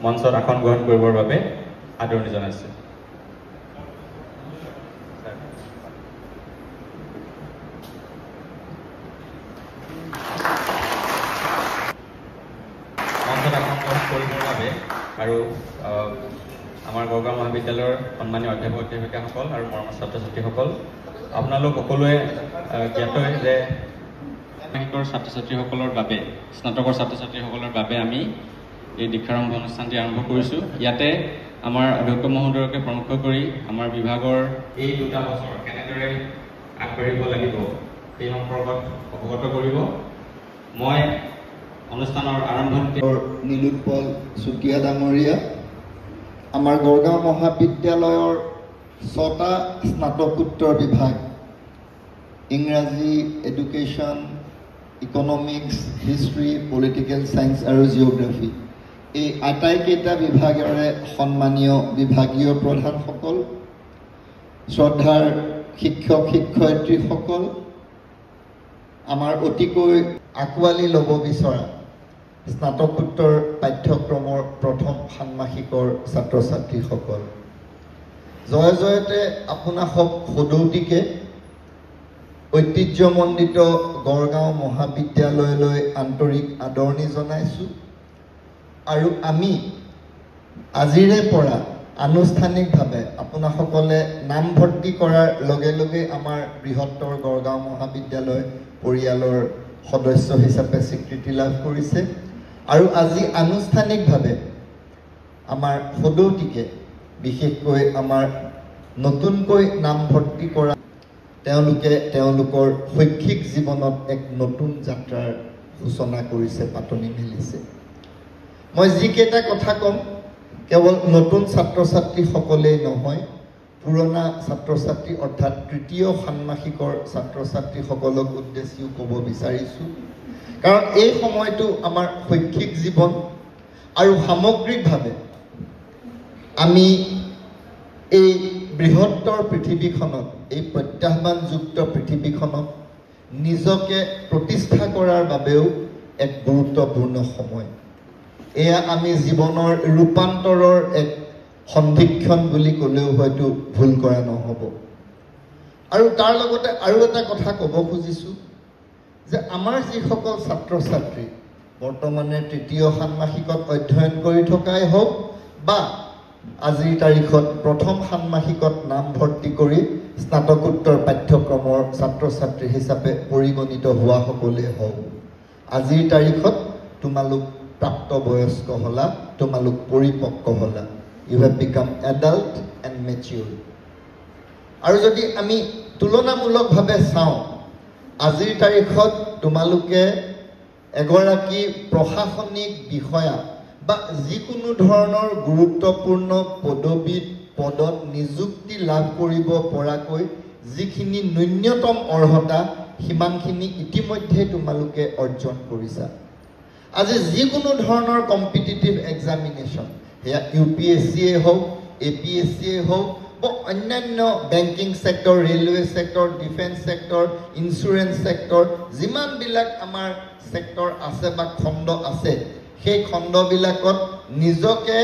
মঞ্চত আসন গ্ৰহণ কৰিবৰ বাবে আদৰণি জনাইছোঁ। মঞ্চত আসন গ্ৰহণ কৰিবৰ বাবে আৰু আমাৰ গড়গাঁও মহাবিদ্যালয়ৰ সন্মানীয় অধ্যাপক অধ্যাপিকাসকল আৰু মৰমৰ ছাত্ৰ ছাত্ৰীসকল, আপোনালোক সকলোৱে জ্ঞাতই যে ছাত্ৰ ছাত্ৰীসকলৰ বাবে স্নাতকৰ ছাত্ৰ ছাত্ৰীসকলৰ বাবে আমি এই দীক্ষাৰম্ভ অনুষ্ঠানটি আৰম্ভ কৰিছোঁ। ইয়াতে আমাৰ অধ্যক্ষ মহোদয়কে প্ৰমুখ কৰি আমাৰ বিভাগৰ এই 2টা বছৰ কেনেদৰে আগবাঢ়িব লাগিব সেই সম্পৰ্কত অৱগত কৰিব। মই অনুষ্ঠানৰ আৰম্ভণিতে নীলোৎপল চুতীয়া ডাঙৰীয়া, আমাৰ গড়গাঁও মহাবিদ্যালয়ৰ 6টা স্নাতকোত্তৰ বিভাগ, ইংৰাজী, education, economics, history, political science আৰু জিঅ'গ্ৰাফী, এই আটাইকেইটা বিভাগৰে সন্মানীয় বিভাগীয় প্ৰধানসকল, শ্ৰদ্ধাৰ শিক্ষক শিক্ষয়িত্ৰীসকল, আমাৰ অতিকৈ আঁকোৱালি ল'ব বিচৰা স্নাতকোত্তৰ পাঠ্যক্ৰমৰ প্ৰথম ষান্মাসিকৰ ছাত্ৰ ছাত্ৰীসকল, জয় জয়তে আপোনাসক সদৌতিকে ঐতিহ্যমণ্ডিত গড়গাঁও মহাবিদ্যালয়লৈ আন্তৰিক আদৰণি জনাইছোঁ। আৰু আমি আজিৰে পৰা আনুষ্ঠানিকভাৱে আপোনাসকলে নামভৰ্তি কৰাৰ লগে লগে আমাৰ বৃহত্তৰ গড়গাঁও মহাবিদ্যালয় পৰিয়ালৰ সদস্য হিচাপে স্বীকৃতি লাভ কৰিছে। আৰু আজি আনুষ্ঠানিকভাৱে আমাৰ সদৌতিকে, বিশেষকৈ আমাৰ নতুনকৈ নামভৰ্তি কৰা তেওঁলোকে তেওঁলোকৰ শৈক্ষিক জীৱনত এক নতুন যাত্ৰাৰ সূচনা কৰিছে, পাতনি মেলিছে। মই যিকেইটা কথা ক'ম কেৱল নতুন ছাত্ৰ ছাত্ৰীসকলেই নহয়, পুৰণা ছাত্ৰ ছাত্ৰী অৰ্থাৎ তৃতীয় ষান্মাসিকৰ ছাত্ৰ ছাত্ৰীসকলক উদ্দেশ্যিও ক'ব বিচাৰিছোঁ। কাৰণ এই সময়টো আমাৰ শৈক্ষিক জীৱন আৰু সামগ্ৰিকভাৱে আমি এই বৃহত্তৰ পৃথিৱীখনত, এই প্ৰত্যাহ্বানযুক্ত পৃথিৱীখনত নিজকে প্ৰতিষ্ঠা কৰাৰ বাবেও এক গুৰুত্বপূৰ্ণ সময়। এয়া আমি জীৱনৰ ৰূপান্তৰৰ এক সন্ধিক্ষণ বুলি ক'লেও হয়তো ভুল কৰা নহ'ব। আৰু তাৰ লগতে আৰু এটা কথা ক'ব খুজিছোঁ যে আমাৰ যিসকল ছাত্ৰ ছাত্ৰী বৰ্তমানে তৃতীয় ষান্মাসিকত অধ্যয়ন কৰি থকাই হওক বা আজিৰ তাৰিখত প্ৰথম ষান্মাসিকত নামভৰ্তি কৰি স্নাতকোত্তৰ পাঠ্যক্ৰমৰ ছাত্ৰ ছাত্ৰী হিচাপে পৰিগণিত হোৱাসকলেই হওক, আজিৰ তাৰিখত তোমালোক প্ৰাপ্তবয়স্ক হ'লা, তোমালোক পৰিপক্ক হ'লা। You have become adult and mature. আৰু যদি আমি তুলনামূলকভাৱে চাওঁ, আজিৰ তাৰিখত তোমালোকে এগৰাকী প্ৰশাসনিক বিষয়া বা যিকোনো ধৰণৰ গুৰুত্বপূৰ্ণ পদত নিযুক্তি লাভ কৰিব পৰাকৈ যিখিনি ন্যূনতম অৰ্হতা, সিমানখিনি ইতিমধ্যে তোমালোকে অৰ্জন কৰিছা। আজি যিকোনো ধৰণৰ কম্পিটিটিভ এক্সামিনেশ্যন, সেয়া UPSCয়ে হওক, APSCয়ে হওক বা অন্যান্য banking sector, railway sector, defence sector, insurance sector, যিমানবিলাক আমাৰ ছেক্টৰ আছে বা খণ্ড আছে, সেই খণ্ডবিলাকত নিজকে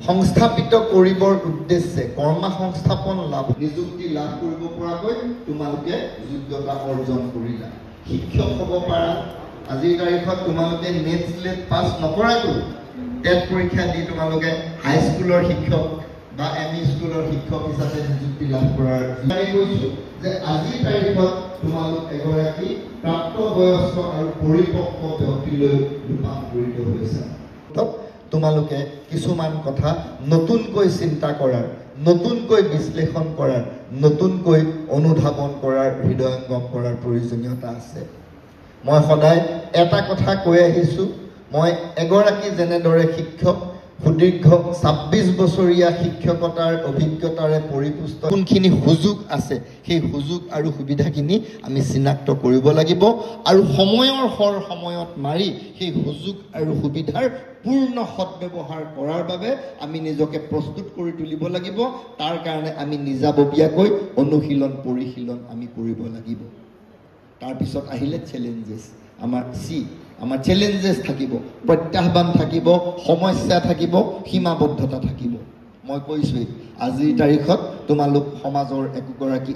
সংস্থাপিত কৰিবৰ উদ্দেশ্যে কৰ্মা সংস্থাপন নিযুক্তি লাভ কৰিব পৰাকৈ তোমালোকে যোগ্যতা অৰ্জন কৰিলা। শিক্ষক হ'ব পাৰা। আজিৰ তাৰিখত তোমালোকে নেট স্লেট পাছ নকৰাকৈ টেট পৰীক্ষা দি তোমালোকে হাইস্কুলৰ শিক্ষক বা ME স্কুলৰ শিক্ষক হিচাপে নিযুক্তি লাভ কৰাৰ কৈছোঁ যে আজিৰ তাৰিখত তোমালোক এগৰাকী প্ৰাপ্তবয়স্ক আৰু পৰিপক্ক ব্যক্তিলৈ ৰূপান্তৰিত হৈছে। তোমালোকে কিছুমান কথা নতুনকৈ চিন্তা কৰাৰ, নতুনকৈ বিশ্লেষণ কৰাৰ, নতুনকৈ অনুধাৱন কৰাৰ, হৃদয়ংগম কৰাৰ প্ৰয়োজনীয়তা আছে। মই সদায় এটা কথা কৈ আহিছোঁ, মই এগৰাকী যেনেদৰে শিক্ষক, সুদীৰ্ঘ ২৬ বছৰীয়া শিক্ষকতাৰ অভিজ্ঞতাৰে পৰিপুষ্ট কোনখিনি সুযোগ আছে, সেই সুযোগ আৰু সুবিধাখিনি আমি চিনাক্ত কৰিব লাগিব আৰু সময়ত মাৰি সেই সুযোগ আৰু সুবিধাৰ পূৰ্ণ সদ্ব্যৱহাৰ কৰাৰ বাবে আমি নিজকে প্ৰস্তুত কৰি তুলিব লাগিব। তাৰ কাৰণে আমি নিজাববীয়াকৈ অনুশীলন পৰিশীলন আমি কৰিব লাগিব। তাৰপিছত আহিলে চেলেঞ্জেছ। আমাৰ আমাৰ চেলেঞ্জেছ থাকিব, প্ৰত্যাহ্বান থাকিব, সমস্যা থাকিব, সীমাবদ্ধতা থাকিব। মই কৈছোঁৱেই আজিৰ তাৰিখত তোমালোক সমাজৰ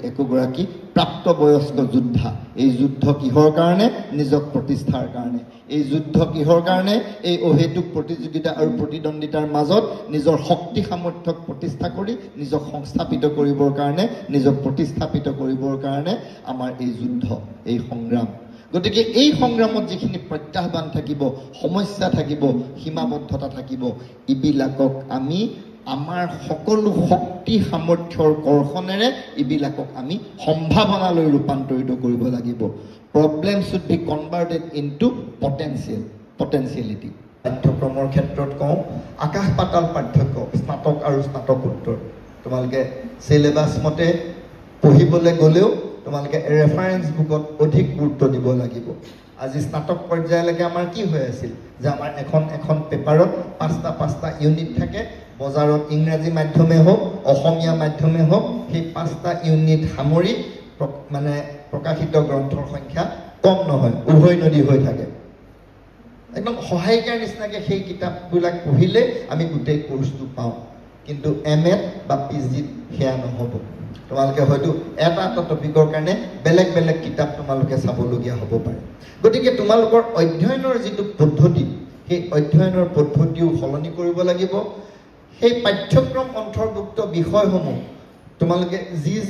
একোগৰাকী প্ৰাপ্তবয়স্ক যোদ্ধা। এই যুদ্ধ কিহৰ কাৰণে? নিজক প্ৰতিষ্ঠাৰ কাৰণে। এই যুদ্ধ কিহৰ কাৰণে? এই অহেতুক প্ৰতিযোগিতা আৰু প্ৰতিদ্বন্দ্বিতাৰ মাজত নিজৰ শক্তি সামৰ্থ্যক প্ৰতিষ্ঠা কৰি নিজক সংস্থাপিত কৰিবৰ কাৰণে, নিজক প্ৰতিস্থাপিত কৰিবৰ কাৰণে আমাৰ এই যুদ্ধ, এই সংগ্ৰাম। গতিকে এই সংগ্ৰামত যিখিনি প্ৰত্যাহ্বান থাকিব, সমস্যা থাকিব, সীমাবদ্ধতা থাকিব, এইবিলাকক আমি আমাৰ সকলো শক্তি সামৰ্থ্যৰ কৰ্ষণেৰে এইবিলাকক আমি সম্ভাৱনালৈ ৰূপান্তৰিত কৰিব লাগিব। Problem should be converted into potentiality. পাঠ্যক্ৰমৰ ক্ষেত্ৰত কওঁ, আকাশ পাতাল পাৰ্থক্য স্নাতক আৰু স্নাতকোত্তৰ। তোমালোকে চিলেবাছ মতে পঢ়িবলৈ গ'লেও তোমালোকে ৰেফাৰেঞ্চ বুকত অধিক গুৰুত্ব দিব লাগিব। আজি স্নাতক পৰ্যায়লৈকে আমাৰ কি হৈ আছিল যে আমাৰ এখন পেপাৰত 5টা ইউনিট থাকে। বজাৰত ইংৰাজী মাধ্যমে হওক, অসমীয়া মাধ্যমে হওক, সেই 5টা ইউনিট সামৰি মানে প্ৰকাশিত গ্ৰন্থৰ সংখ্যা কম নহয়, উভৈ নদী হৈ থাকে। একদম সহায়িকাৰ নিচিনাকৈ সেই কিতাপবিলাক পঢ়িলে আমি গোটেই কোৰ্চটো পাওঁ। কিন্তু MA বা PGত সেয়া নহ'ব। তোমালোকে হয়তো এটা টপিকৰ কাৰণে বেলেগ বেলেগ কিতাপ তোমালোকে চাবলগীয়া হ'ব পাৰে। গতিকে তোমালোকৰ অধ্যয়নৰ যিটো পদ্ধতি, সেই অধ্যয়নৰ পদ্ধতিও সলনি কৰিব লাগিব। সেই পাঠ্যক্ৰম অন্তৰ্ভুক্ত বিষয়সমূহ তোমালোকে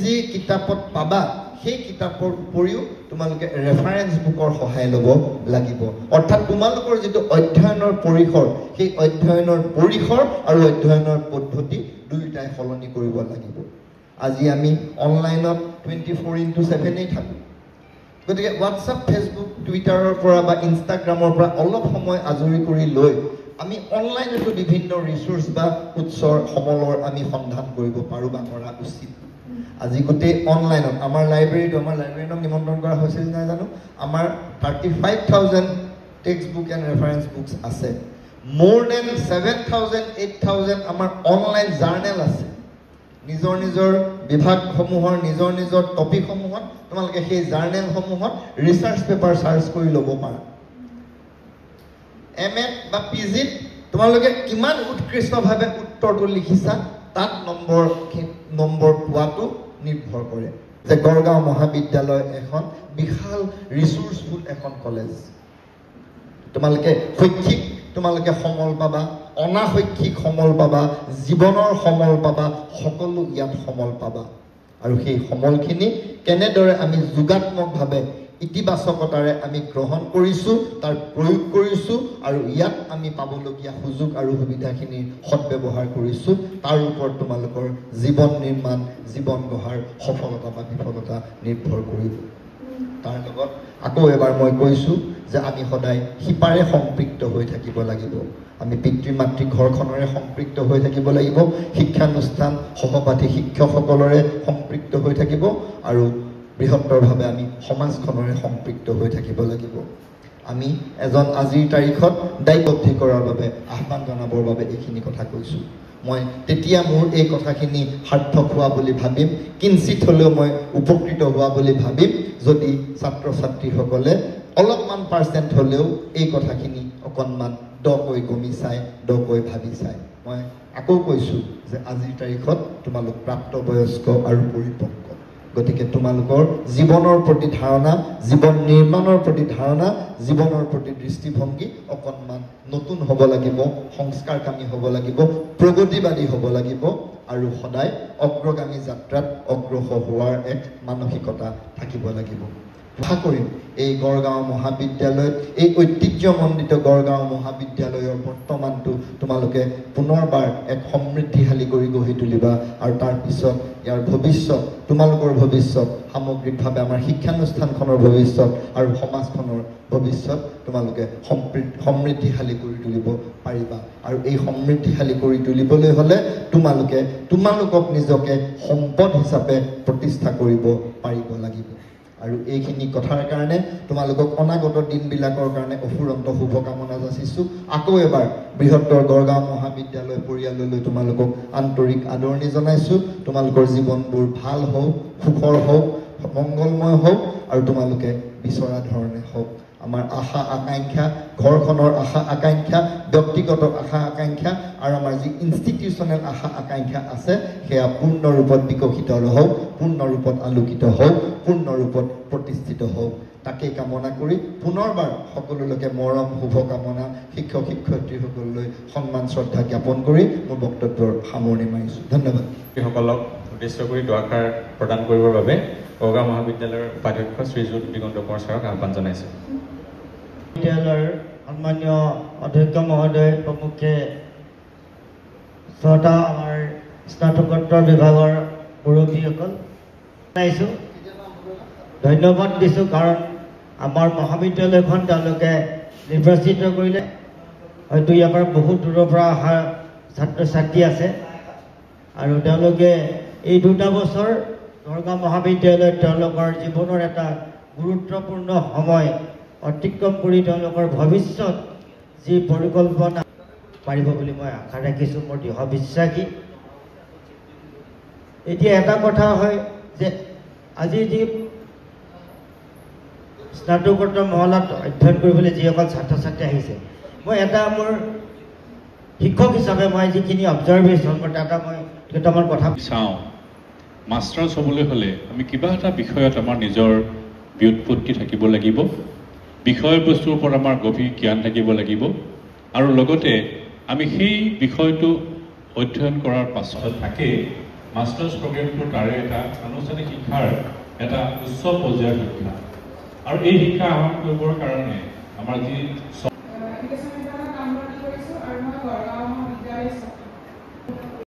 যি কিতাপত পাবা, সেই কিতাপৰ উপৰিও তোমালোকে ৰেফাৰেঞ্চ বুকৰ সহায় ল'ব লাগিব। অৰ্থাৎ তোমালোকৰ যিটো অধ্যয়নৰ পৰিসৰ, সেই অধ্যয়নৰ পৰিসৰ আৰু অধ্যয়নৰ পদ্ধতি দুয়োটাই সলনি কৰিব লাগিব। আজি আমি অনলাইনত 24/7 থাকোঁ। গতিকে হোৱাটছআপ, ফেচবুক, টুইটাৰৰ পৰা বা ইনষ্টাগ্ৰামৰ পৰা অলপ সময় আজৰি কৰি লৈ আমি অনলাইনতো বিভিন্ন ৰিচোৰ্চ বা উৎসৰ সমলৰ আমি সন্ধান কৰিব পাৰোঁ বা কৰা উচিত। আজি গোটেই অনলাইনত আমাৰ লাইব্ৰেৰীটো নিমন্ত্ৰণ কৰা হৈছিল নাই জানো, আমাৰ 35,000 text book and reference books আছে। মোৰ দেন 7,000 8,000 আমাৰ অনলাইন জাৰ্নেল আছে। নিজৰ বিভাগসমূহৰ নিজৰ টপিকসমূহত তোমালোকে সেই জাৰ্নেলসমূহত ৰিচাৰ্চ পেপাৰ চাৰ্চ কৰি ল'ব পাৰা। MA বা PGত তোমালোকে কিমান উৎকৃষ্টভাৱে উত্তৰটো লিখিছা তাত নম্বৰ পোৱাটো নিৰ্ভৰ কৰে। যে গড়গাঁও মহাবিদ্যালয় এখন বিশাল ৰিচোৰ্চফুল এখন কলেজ। তোমালোকে শৈক্ষিক তোমালোকে সমল পাবা, অনাশৈক্ষিক সমল পাবা, জীৱনৰ সমল পাবা, সকলো ইয়াত সমল পাবা। আৰু সেই সমলখিনি কেনেদৰে আমি যোগাত্মকভাৱে ইতিবাচকতাৰে আমি গ্ৰহণ কৰিছোঁ, তাৰ প্ৰয়োগ কৰিছোঁ আৰু ইয়াত আমি পাবলগীয়া সুযোগ আৰু সুবিধাখিনিৰ সৎব্যৱহাৰ কৰিছোঁ, তাৰ ওপৰত তোমালোকৰ জীৱন নিৰ্মাণ, জীৱন গঢ়াৰ সফলতা বা বিফলতা নিৰ্ভৰ কৰিব। তাৰ লগত আকৌ এবাৰ মই কৈছোঁ যে আমি সদায় সিপাৰে সম্পৃক্ত হৈ থাকিব লাগিব। আমি পিতৃ মাতৃ ঘৰখনৰে সম্পৃক্ত হৈ থাকিব লাগিব, শিক্ষানুষ্ঠান সহপাঠী শিক্ষকসকলৰে সম্পৃক্ত হৈ থাকিব আৰু বৃহত্তৰভাৱে আমি সমাজখনৰে সম্পৃক্ত হৈ থাকিব লাগিব। আমি আজিৰ তাৰিখত দায়বদ্ধ কৰাৰ বাবে আহ্বান জনাবৰ বাবে এইখিনি কথা কৈছোঁ। মই তেতিয়া মোৰ এই কথাখিনি সাৰ্থক হোৱা বুলি ভাবিম, কিঞ্চিত হ'লেও মই উপকৃত হোৱা বুলি ভাবিম যদি ছাত্ৰ ছাত্ৰীসকলে অলপমান % হ'লেও এই কথাখিনি অকণমান দকৈ গমি চাই, দকৈ ভাবি চাই। মই আকৌ কৈছোঁ যে আজিৰ তাৰিখত তোমালোক প্ৰাপ্তবয়স্ক আৰু পৰিপক্ক। গতিকে তোমালোকৰ জীৱনৰ প্ৰতি ধাৰণা, জীৱন নিৰ্মাণৰ প্ৰতি ধাৰণা, জীৱনৰ প্ৰতি দৃষ্টিভংগী অকণমান নতুন হ'ব লাগিব, সংস্কাৰকামী হ'ব লাগিব, প্ৰগতিবাদী হ'ব লাগিব আৰু সদায় অগ্ৰগামী যাত্ৰাত অগ্ৰসৰ হোৱাৰ এক মানসিকতা থাকিব লাগিব। আশা কৰিম এই গড়গাঁও মহাবিদ্যালয়ত, এই ঐতিহ্যমণ্ডিত গড়গাঁও মহাবিদ্যালয়ৰ বৰ্তমানটো তোমালোকে পুনৰবাৰ এক সমৃদ্ধিশালী কৰি গঢ়ি তুলিবা আৰু তাৰপিছত ইয়াৰ ভৱিষ্যত, তোমালোকৰ ভৱিষ্যত, সামগ্ৰিকভাৱে আমাৰ শিক্ষানুষ্ঠানখনৰ ভৱিষ্যত আৰু সমাজখনৰ ভৱিষ্যত তোমালোকে সমৃদ্ধিশালী কৰি তুলিব পাৰিবা। আৰু এই সমৃদ্ধিশালী কৰি তুলিবলৈ হ'লে তোমালোকক নিজকে সম্পদ হিচাপে প্ৰতিষ্ঠা কৰিব পাৰিব লাগিব। আৰু এইখিনি কথাৰ কাৰণে তোমালোকক অনাগত দিনবিলাকৰ কাৰণে অফুৰন্ত শুভকামনা যাচিছোঁ। আকৌ এবাৰ বৃহত্তৰ গড়গাঁও মহাবিদ্যালয় পৰিয়াললৈ তোমালোকক আন্তৰিক আদৰণি জনাইছোঁ। তোমালোকৰ জীৱনবোৰ ভাল হওক, সুখৰ হওক, মংগলময় হওক আৰু তোমালোকে বিচৰা ধৰণে হওক। আমাৰ আশা আকাংক্ষা, ঘৰখনৰ আশা আকাংক্ষা, ব্যক্তিগত আশা আকাংক্ষা আৰু আমাৰ যি ইনষ্টিটিউচনেল আশা আকাংক্ষা আছে সেয়া পূৰ্ণৰূপত বিকশিত হওক, পূৰ্ণৰূপত আলোকিত হওক, পূৰ্ণৰূপত প্ৰতিষ্ঠিত হওক। তাকেই কামনা কৰি পুনৰবাৰ সকলোলৈকে মৰম শুভকামনা, শিক্ষক শিক্ষয়িত্ৰীসকললৈ সন্মান শ্ৰদ্ধা জ্ঞাপন কৰি মোৰ বক্তব্যৰ সামৰণি মাৰিছোঁ। ধন্যবাদ। সকলক উদ্দেশ্য কৰি দুআষাৰ প্ৰদান কৰিবৰ বাবে গড়গাঁও মহাবিদ্যালয়ৰ উপাধ্যক্ষ শ্ৰীযুত দিগন্ত কোঁৱৰ ছাৰক আহ্বান জনাইছোঁ। বিদ্যালয়ৰ সন্মানীয় অধ্যক্ষ মহোদয় প্ৰমুখ্যে ছটা আমাৰ স্নাতকোত্তৰ বিভাগৰ মুৰব্বীসকল জনাইছোঁ, ধন্যবাদ দিছোঁ। কাৰণ আমাৰ মহাবিদ্যালয়খন তেওঁলোকে নিৰ্বাচিত কৰিলে। হয়তো ইয়াৰ পৰা বহুত দূৰৰ পৰা অহা ছাত্ৰ ছাত্ৰী আছে আৰু তেওঁলোকে এই 2 বছৰ গড়গাঁও মহাবিদ্যালয়ত তেওঁলোকৰ জীৱনৰ এটা গুৰুত্বপূৰ্ণ সময় অতিক্ৰম কৰি তেওঁলোকৰ ভৱিষ্যত যি পৰিকল্পনা পাৰিব বুলি মই আশা ৰাখিছোঁ, মোৰ দৃঢ় বিশ্বাসী। এতিয়া এটা কথা হয় যে আজি যি স্নাতকোত্তৰ মহলাত অধ্যয়ন কৰিবলৈ যিসকল ছাত্ৰ ছাত্ৰী আহিছে, মই এটা মোৰ শিক্ষক হিচাপে মই যিখিনি অবজাৰ্ভেশ্যন মোৰ এটা মই কেইটামান কথা চাওঁ। মাষ্টাৰ্ছ হ'বলৈ হ'লে আমি কিবা এটা বিষয়ত আমাৰ নিজৰ ব্যুৎপত্তি থাকিব লাগিব, বিষয়বস্তুৰ ওপৰত আমাৰ গভীৰ জ্ঞান থাকিব লাগিব আৰু লগতে আমি সেই বিষয়টো অধ্যয়ন কৰাৰ পাছত থাকে মাষ্টাৰ্ছ প্ৰগ্ৰেমটো তাৰে এটা আনুষ্ঠানিক শিক্ষাৰ এটা উচ্চ পৰ্যায়ৰ শিক্ষা। আৰু এই শিক্ষা আহৰণ কৰিবৰ কাৰণে আমাৰ যি